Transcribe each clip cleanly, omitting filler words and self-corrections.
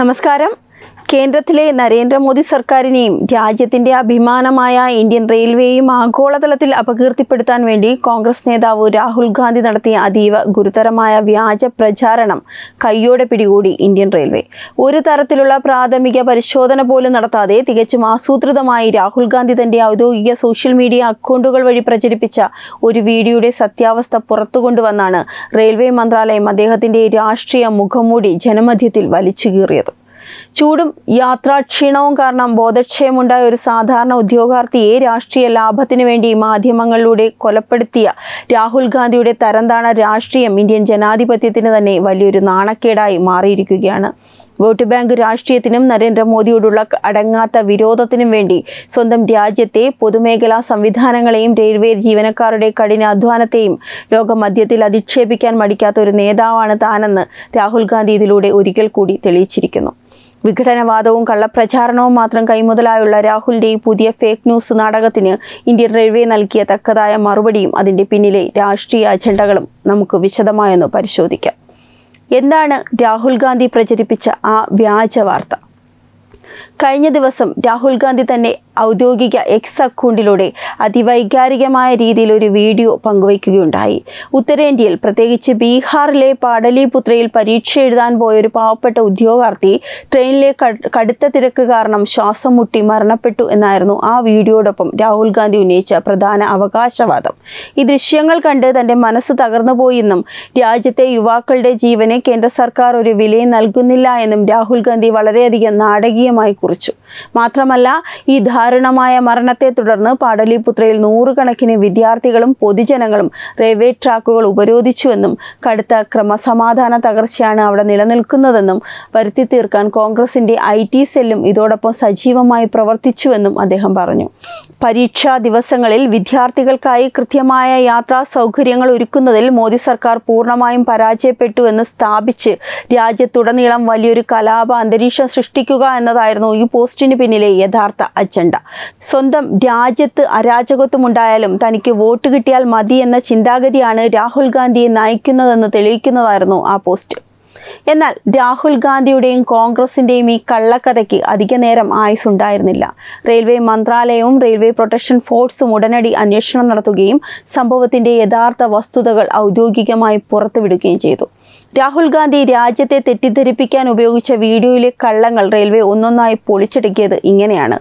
നമസ്കാരം. കേന്ദ്രത്തിലെ നരേന്ദ്രമോദി സർക്കാരിനെയും രാജ്യത്തിന്റെ അഭിമാനമായ ഇന്ത്യൻ റെയിൽവേയും ആഗോളതലത്തിൽ അപകീർത്തിപ്പെടുത്താൻ വേണ്ടി കോൺഗ്രസ് നേതാവ് രാഹുൽ ഗാന്ധി നടത്തിയ അതീവ ഗുരുതരമായ വ്യാജ പ്രചാരണം കയ്യോടെ പിടികൂടി ഇന്ത്യൻ റെയിൽവേ. ഒരു തരത്തിലുള്ള പ്രാഥമിക പരിശോധന പോലും നടത്താതെ തികച്ചും ആസൂത്രിതമായി രാഹുൽ ഗാന്ധി തന്റെ ഔദ്യോഗിക സോഷ്യൽ മീഡിയ അക്കൗണ്ടുകൾ വഴി പ്രചരിപ്പിച്ച ഒരു വീഡിയോയുടെ സത്യാവസ്ഥ പുറത്തുകൊണ്ടുവന്നാണ് റെയിൽവേ മന്ത്രാലയം അദ്ദേഹത്തിന്റെ രാഷ്ട്രീയ മുഖംമൂടി ജനമധ്യത്തിൽ വലിച്ചു കീറിയത്. ചൂടും യാത്രാക്ഷീണവും കാരണം ബോധക്ഷയമുണ്ടായ ഒരു സാധാരണ ഉദ്യോഗാർത്ഥിയെ രാഷ്ട്രീയ ലാഭത്തിനു വേണ്ടി മാധ്യമങ്ങളിലൂടെ കൊലപ്പെടുത്തിയ രാഹുൽ ഗാന്ധിയുടെ തരംതാണ രാഷ്ട്രീയം ഇന്ത്യൻ ജനാധിപത്യത്തിന് തന്നെ വലിയൊരു നാണക്കേടായി മാറിയിരിക്കുകയാണ്. വോട്ട് ബാങ്ക് രാഷ്ട്രീയത്തിനും നരേന്ദ്രമോദിയോടുള്ള അടങ്ങാത്ത വിരോധത്തിനും വേണ്ടി സ്വന്തം രാജ്യത്തെ പൊതുമേഖലാ സംവിധാനങ്ങളെയും റെയിൽവേ ജീവനക്കാരുടെ കഠിനാധ്വാനത്തെയും ലോകമധ്യത്തിൽ അധിക്ഷേപിക്കാൻ മടിക്കാത്ത ഒരു നേതാവാണ് താനെന്ന് രാഹുൽ ഗാന്ധി ഇതിലൂടെ ഒരിക്കൽ കൂടി തെളിയിച്ചിരിക്കുന്നു. വിഘടനവാദവും കള്ളപ്രചാരണവും മാത്രം കൈമുതലായുള്ള രാഹുലിന്റെ ഈ പുതിയ ഫേക്ക് ന്യൂസ് നാടകത്തിന് ഇന്ത്യൻ റെയിൽവേ നൽകിയ തക്കതായ മറുപടിയും അതിന്റെ പിന്നിലെ രാഷ്ട്രീയ അജണ്ടകളും നമുക്ക് വിശദമായൊന്ന് പരിശോധിക്കാം. എന്താണ് രാഹുൽ ഗാന്ധി പ്രചരിപ്പിച്ച ആ വ്യാജ വാർത്ത? കഴിഞ്ഞ ദിവസം രാഹുൽ ഗാന്ധി തന്നെ ഔദ്യോഗിക എക്സ് അക്കൗണ്ടിലൂടെ അതിവൈകാരികമായ രീതിയിൽ ഒരു വീഡിയോ പങ്കുവയ്ക്കുകയുണ്ടായി. ഉത്തരേന്ത്യയിൽ, പ്രത്യേകിച്ച് ബീഹാറിലെ പാടലിപുത്രയിൽ പരീക്ഷ എഴുതാൻ പോയ ഒരു പാവപ്പെട്ട ഉദ്യോഗാർത്ഥി ട്രെയിനിലെ കടുത്ത തിരക്ക് കാരണം ശ്വാസം മുട്ടി മരണപ്പെട്ടു എന്നായിരുന്നു ആ വീഡിയോടൊപ്പം രാഹുൽ ഗാന്ധി ഉന്നയിച്ച പ്രധാന അവകാശവാദം. ഈ ദൃശ്യങ്ങൾ കണ്ട് തന്റെ മനസ്സ് തകർന്നുപോയെന്നും രാജ്യത്തെ യുവാക്കളുടെ ജീവന് കേന്ദ്ര സർക്കാർ ഒരു വിലയും നൽകുന്നില്ല എന്നും രാഹുൽ ഗാന്ധി വളരെയധികം നാടകീയമായി കുറിച്ചു. മാത്രമല്ല, ഈ ദാരുണമായ മരണത്തെ തുടർന്ന് പാടലിപുത്രയിൽ നൂറുകണക്കിന് വിദ്യാർത്ഥികളും പൊതുജനങ്ങളും റെയിൽവേ ട്രാക്കുകൾ ഉപരോധിച്ചുവെന്നും കടുത്ത ക്രമസമാധാന തകർച്ചയാണ് അവിടെ നിലനിൽക്കുന്നതെന്നും വരുത്തി തീർക്കാൻ കോൺഗ്രസിന്റെ IT സെല്ലും ഇതോടൊപ്പം സജീവമായി പ്രവർത്തിച്ചുവെന്നും അദ്ദേഹം പറഞ്ഞു. പരീക്ഷാ ദിവസങ്ങളിൽ വിദ്യാർത്ഥികൾക്കായി കൃത്യമായ യാത്രാ സൗകര്യങ്ങൾ ഒരുക്കുന്നതിൽ മോദി സർക്കാർ പൂർണ്ണമായും പരാജയപ്പെട്ടു എന്ന് സ്ഥാപിച്ച് രാജ്യത്തുടനീളം വലിയൊരു കലാപ അന്തരീക്ഷം സൃഷ്ടിക്കുക എന്നതായിരുന്നു ഈ പോസ്റ്റിന് പിന്നിലെ യഥാർത്ഥ അജണ്ട. സ്വന്തം രാജ്യത്ത് അരാജകത്വമുണ്ടായാലും തനിക്ക് വോട്ട് കിട്ടിയാൽ മതി എന്ന ചിന്താഗതിയാണ് രാഹുൽ ഗാന്ധിയെ നയിക്കുന്നതെന്ന് തെളിയിക്കുന്നതായിരുന്നു ആ പോസ്റ്റ്. എന്നാൽ രാഹുൽ ഗാന്ധിയുടെയും കോൺഗ്രസിന്റെയും ഈ കള്ളക്കഥയ്ക്ക് അധിക നേരം ആയുസുണ്ടായിരുന്നില്ല. റെയിൽവേ മന്ത്രാലയവും റെയിൽവേ പ്രൊട്ടക്ഷൻ ഫോഴ്സും ഉടനടി അന്വേഷണം നടത്തുകയും സംഭവത്തിന്റെ യഥാർത്ഥ വസ്തുതകൾ ഔദ്യോഗികമായി പുറത്തുവിടുകയും ചെയ്തു. രാഹുൽ ഗാന്ധി രാജ്യത്തെ തെറ്റിദ്ധരിപ്പിക്കാൻ ഉപയോഗിച്ച വീഡിയോയിലെ കള്ളങ്ങൾ റെയിൽവേ ഒന്നൊന്നായി പൊളിച്ചെടുക്കിയത് ഇങ്ങനെയാണ്.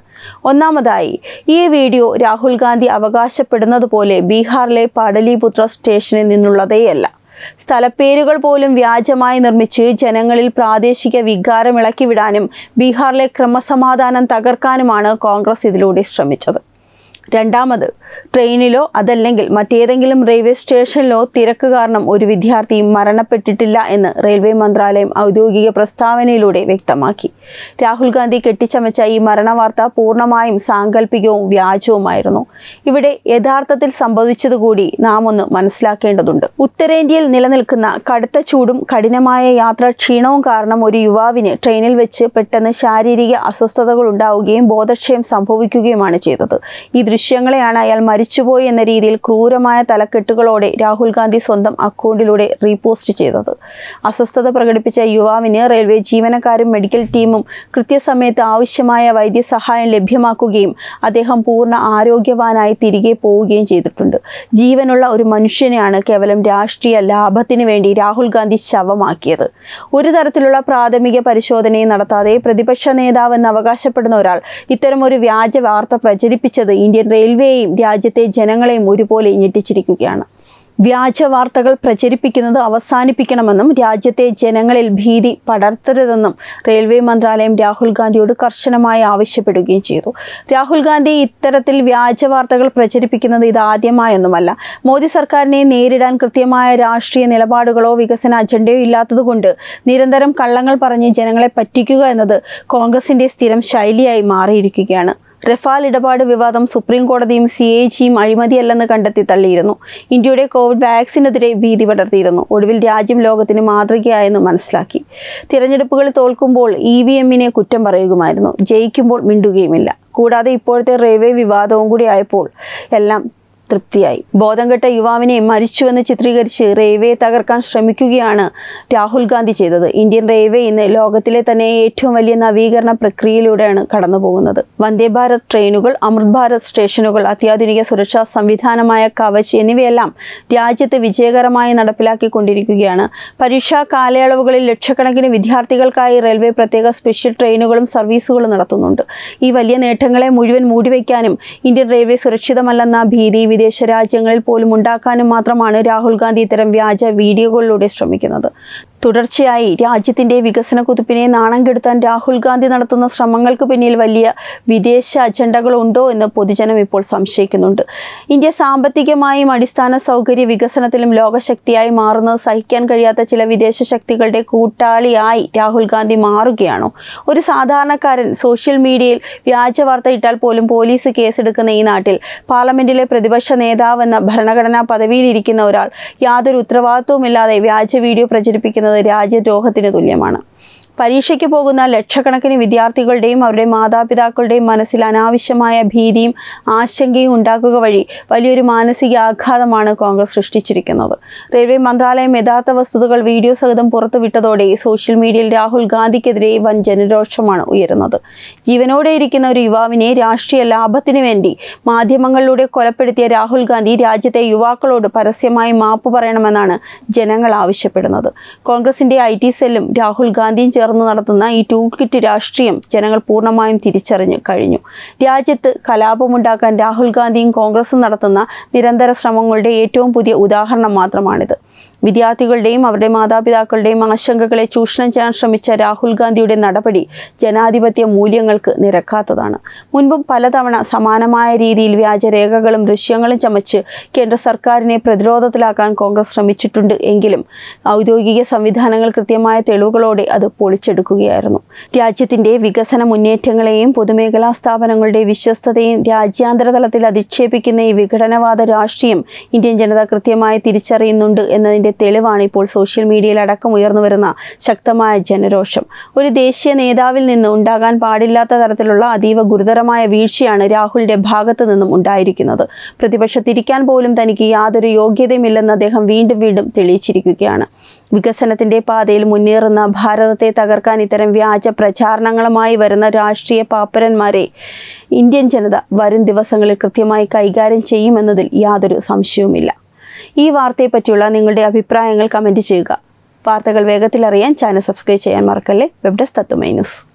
ഒന്നാമതായി, ഈ വീഡിയോ രാഹുൽ ഗാന്ധി അവകാശപ്പെടുന്നത് പോലെ ബീഹാറിലെ പാടലിപുത്ര സ്റ്റേഷനിൽ നിന്നുള്ളതേയല്ല. സ്ഥലപ്പേരുകൾ പോലും വ്യാജമായി നിർമ്മിച്ച് ജനങ്ങളിൽ പ്രാദേശിക വികാരം ഇളക്കിവിടാനും ബീഹാറിലെ ക്രമസമാധാനം തകർക്കാനുമാണ് കോൺഗ്രസ് ഇതിലൂടെ ശ്രമിച്ചത്. രണ്ടാമത്, ട്രെയിനിലോ അതല്ലെങ്കിൽ മറ്റേതെങ്കിലും റെയിൽവേ സ്റ്റേഷനിലോ തിരക്ക് കാരണം ഒരു വിദ്യാർത്ഥിയും മരണപ്പെട്ടിട്ടില്ല എന്ന് റെയിൽവേ മന്ത്രാലയം ഔദ്യോഗിക പ്രസ്താവനയിലൂടെ വ്യക്തമാക്കി. രാഹുൽ ഗാന്ധി കെട്ടിച്ചമച്ച ഈ മരണവാർത്ത പൂർണ്ണമായും സാങ്കല്പികവും വ്യാജവുമായിരുന്നു. ഇവിടെ യഥാർത്ഥത്തിൽ സംഭവിച്ചതുകൂടി നാം ഒന്ന് മനസ്സിലാക്കേണ്ടതുണ്ട്. ഉത്തരേന്ത്യയിൽ നിലനിൽക്കുന്ന കടുത്ത ചൂടും കഠിനമായ യാത്രാക്ഷീണവും കാരണം ഒരു യുവാവിന് ട്രെയിനിൽ വെച്ച് പെട്ടെന്ന് ശാരീരിക അസ്വസ്ഥതകൾ ഉണ്ടാവുകയും ബോധക്ഷയം സംഭവിക്കുകയുമാണ് ചെയ്തത്. ഈ ദൃശ്യങ്ങളെയാണ് അയാൾ മരിച്ചുപോയി എന്ന രീതിയിൽ ക്രൂരമായ തലക്കെട്ടുകളോടെ രാഹുൽ ഗാന്ധി സ്വന്തം അക്കൗണ്ടിലൂടെ റീപോസ്റ്റ് ചെയ്തത്. അസ്വസ്ഥത പ്രകടിപ്പിച്ച യുവാവിന് റെയിൽവേ ജീവനക്കാരും മെഡിക്കൽ ടീമും കൃത്യസമയത്ത് ആവശ്യമായ വൈദ്യസഹായം ലഭ്യമാക്കുകയും അദ്ദേഹം പൂർണ്ണ ആരോഗ്യവാനായി തിരികെ പോവുകയും ചെയ്തിട്ടുണ്ട്. ജീവനുള്ള ഒരു മനുഷ്യനെയാണ് കേവലം രാഷ്ട്രീയ ലാഭത്തിന് വേണ്ടി രാഹുൽ ഗാന്ധി ശവമാക്കിയത്. ഒരു തരത്തിലുള്ള പ്രാഥമിക പരിശോധനയും നടത്താതെ പ്രതിപക്ഷ നേതാവെന്ന് അവകാശപ്പെടുന്ന ഒരാൾ ഇത്തരം ഒരു വ്യാജ വാർത്ത പ്രചരിപ്പിച്ചത് ഇന്ത്യൻ റെയിൽവേയെയും രാജ്യത്തെ ജനങ്ങളെയും ഒരുപോലെ ഞെട്ടിച്ചിരിക്കുകയാണ്. വ്യാജ വാർത്തകൾ പ്രചരിപ്പിക്കുന്നത് അവസാനിപ്പിക്കണമെന്നും രാജ്യത്തെ ജനങ്ങളിൽ ഭീതി പടർത്തരുതെന്നും റെയിൽവേ മന്ത്രാലയം രാഹുൽ ഗാന്ധിയോട് കർശനമായി ആവശ്യപ്പെടുകയോ ചെയ്തു. രാഹുൽ ഗാന്ധി ഇത്തരത്തിൽ വ്യാജ വാർത്തകൾ പ്രചരിപ്പിക്കുന്നത് ഇതാദ്യമായൊന്നുമല്ല. മോദി സർക്കാരിനെ നേരിടാൻ കൃത്യമായ രാഷ്ട്രീയ നിലപാടുകളോ വികസന അജണ്ടയോ ഇല്ലാത്തതുകൊണ്ട് നിരന്തരം കള്ളങ്ങൾ പറഞ്ഞ് ജനങ്ങളെ പറ്റിക്കുക എന്നത് കോൺഗ്രസിന്റെ സ്ഥിരം ശൈലിയായി മാറിയിരിക്കുകയാണ്. റഫാൽ ഇടപാട് വിവാദം സുപ്രീം കോടതിയും CAGയും അഴിമതിയല്ലെന്ന് കണ്ടെത്തി തള്ളിയിരുന്നു. ഇന്ത്യയുടെ കോവിഡ് വാക്സിനെതിരെ ഭീതി പടർത്തിയിരുന്നു. ഒടുവിൽ രാജ്യം ലോകത്തിന് മാതൃകയായെന്ന് മനസ്സിലാക്കി. തിരഞ്ഞെടുപ്പുകൾ തോൽക്കുമ്പോൾ EVMനെ കുറ്റം പറയുകയുമായിരുന്നു, ജയിക്കുമ്പോൾ മിണ്ടുകയുമില്ല. കൂടാതെ ഇപ്പോഴത്തെ റെയിൽവേ വിവാദവും കൂടി ആയപ്പോൾ എല്ലാം തൃപ്തിയായി. ബോധംകെട്ട യുവാവിനെ മരിച്ചുവെന്ന് ചിത്രീകരിച്ച് റെയിൽവേ തകർക്കാൻ ശ്രമിക്കുകയാണ് രാഹുൽ ഗാന്ധി ചെയ്തത്. ഇന്ത്യൻ റെയിൽവേ ഇന്ന് ലോകത്തിലെ തന്നെ ഏറ്റവും വലിയ നവീകരണ പ്രക്രിയയിലൂടെയാണ് കടന്നുപോകുന്നത്. വന്ദേ ഭാരത് ട്രെയിനുകൾ, അമൃത് ഭാരത് സ്റ്റേഷനുകൾ, അത്യാധുനിക സുരക്ഷാ സംവിധാനമായ കവച് എന്നിവയെല്ലാം രാജ്യത്ത് വിജയകരമായി നടപ്പിലാക്കിക്കൊണ്ടിരിക്കുകയാണ്. പരീക്ഷാ കാലയളവുകളിൽ ലക്ഷക്കണക്കിന് വിദ്യാർത്ഥികൾക്കായി റെയിൽവേ പ്രത്യേക സ്പെഷ്യൽ ട്രെയിനുകളും സർവീസുകളും നടത്തുന്നുണ്ട്. ഈ വലിയ നേട്ടങ്ങളെ മുഴുവൻ മൂടിവെക്കാനും ഇന്ത്യൻ റെയിൽവേ സുരക്ഷിതമല്ലെന്ന ഭീതി വിദേശ രാജ്യങ്ങളിൽ പോലും ഉണ്ടാക്കാനും മാത്രമാണ് രാഹുൽ ഗാന്ധി ഇത്തരം വ്യാജ വീഡിയോകളിലൂടെ ശ്രമിക്കുന്നത്. തുടർച്ചയായി രാജ്യത്തിന്റെ വികസന കുതിപ്പിനെ നാണം കെടുത്താൻ രാഹുൽ ഗാന്ധി നടത്തുന്ന ശ്രമങ്ങൾക്ക് പിന്നിൽ വലിയ വിദേശ അജണ്ടകളുണ്ടോ എന്ന് പൊതുജനം ഇപ്പോൾ സംശയിക്കുന്നുണ്ട്. ഇന്ത്യ സാമ്പത്തികമായും അടിസ്ഥാന സൗകര്യ വികസനത്തിലും ലോകശക്തിയായി മാറുന്നത് സഹിക്കാൻ കഴിയാത്ത ചില വിദേശ ശക്തികളുടെ കൂട്ടാളിയായി രാഹുൽ ഗാന്ധി മാറുകയാണോ? ഒരു സാധാരണക്കാരൻ സോഷ്യൽ മീഡിയയിൽ വ്യാജ വാർത്ത ഇട്ടാൽ പോലും പോലീസ് കേസെടുക്കുന്ന ഈ നാട്ടിൽ പാർലമെന്റിലെ പ്രതിപക്ഷ നേതാവെന്ന ഭരണഘടനാ പദവിയിലിരിക്കുന്ന ഒരാൾ യാതൊരു ഉത്തരവാദിത്വവുമില്ലാതെ വ്യാജ വീഡിയോ പ്രചരിപ്പിക്കുന്നത് രാജ്യദ്രോഹത്തിന് തുല്യമാണ്. പരീക്ഷയ്ക്ക് പോകുന്ന ലക്ഷക്കണക്കിന് വിദ്യാർത്ഥികളുടെയും അവരുടെ മാതാപിതാക്കളുടെയും മനസ്സിൽ അനാവശ്യമായ ഭീതിയും ആശങ്കയും ഉണ്ടാക്കുക വഴി വലിയൊരു മാനസികാഘാതമാണ് കോൺഗ്രസ് സൃഷ്ടിച്ചിരിക്കുന്നത്. റെയിൽവേ മന്ത്രാലയം യഥാർത്ഥ വസ്തുതകൾ വീഡിയോ സഹിതം പുറത്തുവിട്ടതോടെ സോഷ്യൽ മീഡിയയിൽ രാഹുൽ ഗാന്ധിക്കെതിരെ വൻ ജനരോഷമാണ് ഉയരുന്നത്. ജീവനോടെ ഇരിക്കുന്ന ഒരു യുവാവിനെ രാഷ്ട്രീയ ലാഭത്തിനു വേണ്ടി മാധ്യമങ്ങളിലൂടെ കൊലപ്പെടുത്തിയ രാഹുൽ ഗാന്ധി രാജ്യത്തെ യുവാക്കളോട് പരസ്യമായി മാപ്പ് പറയണമെന്നാണ് ജനങ്ങൾ ആവശ്യപ്പെടുന്നത്. കോൺഗ്രസിന്റെ IT സെല്ലും രാഹുൽ ഗാന്ധിയും നടത്തുന്ന ഈ ടൂൾ കിറ്റ് രാഷ്ട്രീയം ജനങ്ങൾ പൂർണ്ണമായും തിരിച്ചറിഞ്ഞു കഴിഞ്ഞു. രാജ്യത്ത് കലാപമുണ്ടാക്കാൻ രാഹുൽ ഗാന്ധിയും കോൺഗ്രസും നടത്തുന്ന നിരന്തര ശ്രമങ്ങളുടെ ഏറ്റവും പുതിയ ഉദാഹരണം മാത്രമാണിത്. വിദ്യാർത്ഥികളുടെയും അവരുടെ മാതാപിതാക്കളുടെയും ആശങ്കകളെ ചൂഷണം ചെയ്യാൻ ശ്രമിച്ച രാഹുൽ ഗാന്ധിയുടെ നടപടി ജനാധിപത്യ മൂല്യങ്ങൾക്ക് നിരക്കാത്തതാണ്. മുൻപും പലതവണ സമാനമായ രീതിയിൽ വ്യാജരേഖകളും ദൃശ്യങ്ങളും ചമച്ച് കേന്ദ്ര സർക്കാരിനെ പ്രതിരോധത്തിലാക്കാൻ കോൺഗ്രസ് ശ്രമിച്ചിട്ടുണ്ട് എങ്കിലും ഔദ്യോഗിക സംവിധാനങ്ങൾ കൃത്യമായ തെളിവുകളോടെ അത് പൊളിച്ചെടുക്കുകയായിരുന്നു. രാജ്യത്തിന്റെ വികസന മുന്നേറ്റങ്ങളെയും പൊതുമേഖലാ സ്ഥാപനങ്ങളുടെ വിശ്വസ്തതയും രാജ്യാന്തര തലത്തിൽ അധിക്ഷേപിക്കുന്ന ഈ വിഘടനവാദ രാഷ്ട്രീയം ഇന്ത്യൻ ജനത കൃത്യമായി തിരിച്ചറിയുന്നുണ്ട് എന്നതിന്റെ തെളിവാണ് ഇപ്പോൾ സോഷ്യൽ മീഡിയയിൽ അടക്കം ഉയർന്നു വരുന്ന ശക്തമായ ജനരോഷം. ഒരു ദേശീയ നേതാവിൽ നിന്ന് ഉണ്ടാകാൻ പാടില്ലാത്ത തരത്തിലുള്ള അതീവ ഗുരുതരമായ വീഴ്ചയാണ് രാഹുലിന്റെ ഭാഗത്തു നിന്നും ഉണ്ടായിരിക്കുന്നത്. പ്രതിപക്ഷത്തിരിക്കാൻ പോലും തനിക്ക് യാതൊരു യോഗ്യതയുമില്ലെന്ന് അദ്ദേഹം വീണ്ടും വീണ്ടും തെളിയിച്ചിരിക്കുകയാണ്. വികസനത്തിന്റെ പാതയിൽ മുന്നേറുന്ന ഭാരതത്തെ തകർക്കാൻ ഇത്തരം വ്യാജ പ്രചാരണങ്ങളുമായി വരുന്ന രാഷ്ട്രീയ പാപ്പരന്മാരെ ഇന്ത്യൻ ജനത വരും ദിവസങ്ങളിൽ കൃത്യമായി കൈകാര്യം ചെയ്യുമെന്നതിൽ യാതൊരു സംശയവുമില്ല. ഈ വാർത്തയെപ്പറ്റിയുള്ള നിങ്ങളുടെ അഭിപ്രായങ്ങൾ കമൻറ്റ് ചെയ്യുക. വാർത്തകൾ വേഗത്തിൽ അറിയാൻ ചാനൽ സബ്സ്ക്രൈബ് ചെയ്യാൻ മറക്കല്ലേ. വെബ് ഡെസ്ക് തത്തുമൈ ന്യൂസ്.